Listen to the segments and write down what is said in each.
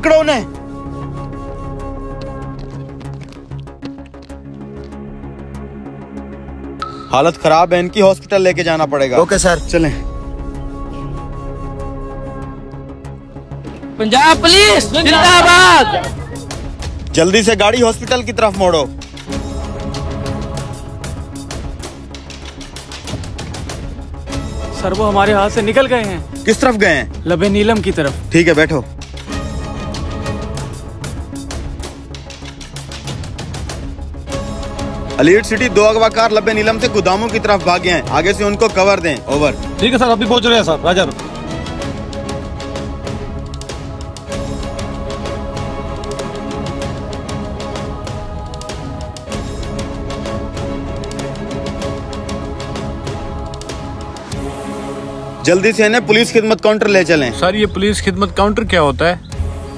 पकड़ो उन्हें। हालत खराब है इनकी, हॉस्पिटल लेके जाना पड़ेगा। Okay sir. चलें। पंजाब पुलिस जिंदाबाद। जल्दी से गाड़ी हॉस्पिटल की तरफ मोड़ो। सर वो हमारे हाथ से निकल गए हैं। किस तरफ गए हैं? लबे नीलम की तरफ। ठीक है बैठो। अलीट सिटी 2 अगवाकार लबे नीलम से गोदामों की तरफ भागे हैं, आगे से उनको कवर दें। ओवर। ठीक है सर, अभी पहुंच रहे हैं सर। राजा जल्दी से इन्हें पुलिस खिदमत काउंटर ले चलें। सर ये पुलिस खिदमत काउंटर क्या होता है?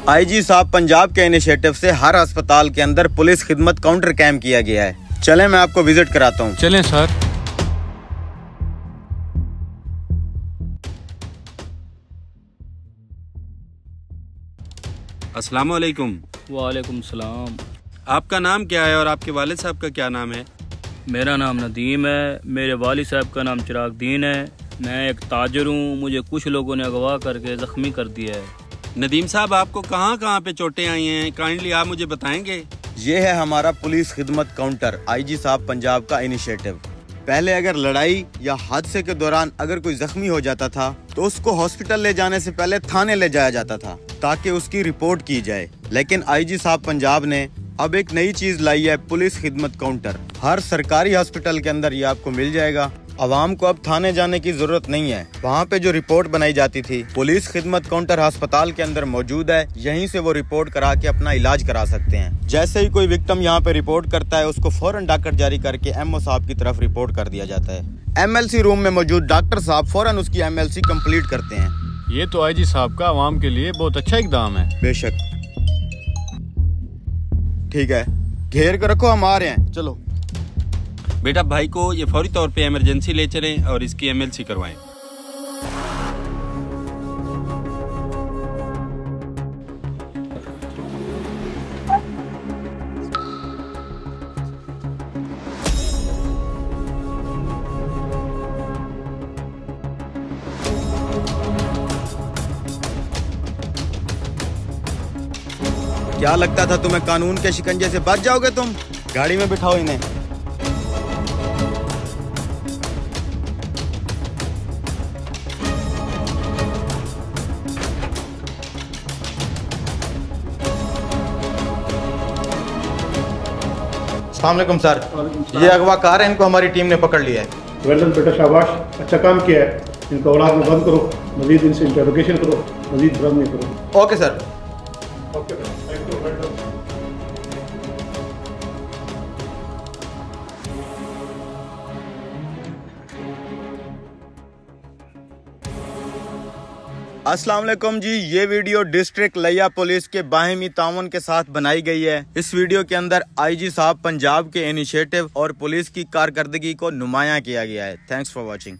आईजी साहब पंजाब के इनिशिएटिव से हर अस्पताल के अंदर पुलिस खिदमत काउंटर कैंप किया गया है। चलें मैं आपको विजिट कराता हूँ। चलें सर। अस्सलाम वालेकुम। वालेकुम सलाम। आपका नाम क्या है और आपके वालिद साहब का क्या नाम है? मेरा नाम नदीम है, मेरे वालिद साहब का नाम चिराग दीन है। मैं एक ताजर हूँ, मुझे कुछ लोगों ने अगवा करके जख्मी कर दिया है। नदीम साहब आपको कहाँ कहाँ पे चोटें आई हैं, काइंडली आप मुझे बताएंगे? ये है हमारा पुलिस खिदमत काउंटर, आईजी साहब पंजाब का इनिशिएटिव। पहले अगर लड़ाई या हादसे के दौरान अगर कोई जख्मी हो जाता था तो उसको हॉस्पिटल ले जाने से पहले थाने ले जाया जाता था ताकि उसकी रिपोर्ट की जाए। लेकिन आईजी साहब पंजाब ने अब एक नई चीज लाई है, पुलिस खिदमत काउंटर। हर सरकारी हॉस्पिटल के अंदर ये आपको मिल जाएगा। आवाम को अब थाने जाने की जरूरत नहीं है। वहाँ पे जो रिपोर्ट बनाई जाती थी, पुलिस खिदमत काउंटर अस्पताल के अंदर मौजूद है। यहीं से वो रिपोर्ट करा के अपना इलाज करा सकते हैं। जैसे ही कोई विक्टिम यहाँ पे रिपोर्ट करता है, उसको फौरन डॉक्टर जारी करके एमओ साहब की तरफ रिपोर्ट कर दिया जाता है। एमएलसी रूम में मौजूद डॉक्टर साहब फौरन उसकी एमएलसी कंप्लीट करते हैं। ये तो आईजी साहब का आवाम के लिए बहुत अच्छा इकदाम है। बेशक। ठीक है, घेर कर रखो, हम आ रहे हैं। चलो बेटा भाई को ये फौरी तौर पे इमरजेंसी ले चलें और इसकी एमएलसी करवाएं। क्या लगता था तुम्हें कानून के शिकंजे से बच जाओगे तुम? गाड़ी में बिठाओ इन्हें। अस्सलाम वालेकुम सर। ये अगवाकार है, इनको हमारी टीम ने पकड़ लिया है। वेल डन बेटा, शाबाश, अच्छा काम किया है। इनको औलाद में बंद करो, मजीद इनसे इंटरोगेशन करो, मजीद भ्रम नहीं करो। Okay sir. ओके बेटा, थैंक यू, वेल डन। अस्सलाम वालेकुम जी। ये वीडियो डिस्ट्रिक्ट लिया पुलिस के बाहिमी ताउन के साथ बनाई गई है। इस वीडियो के अंदर आईजी साहब पंजाब के इनिशिएटिव और पुलिस की कारकर्दगी को नुमायां किया गया है। Thanks for watching.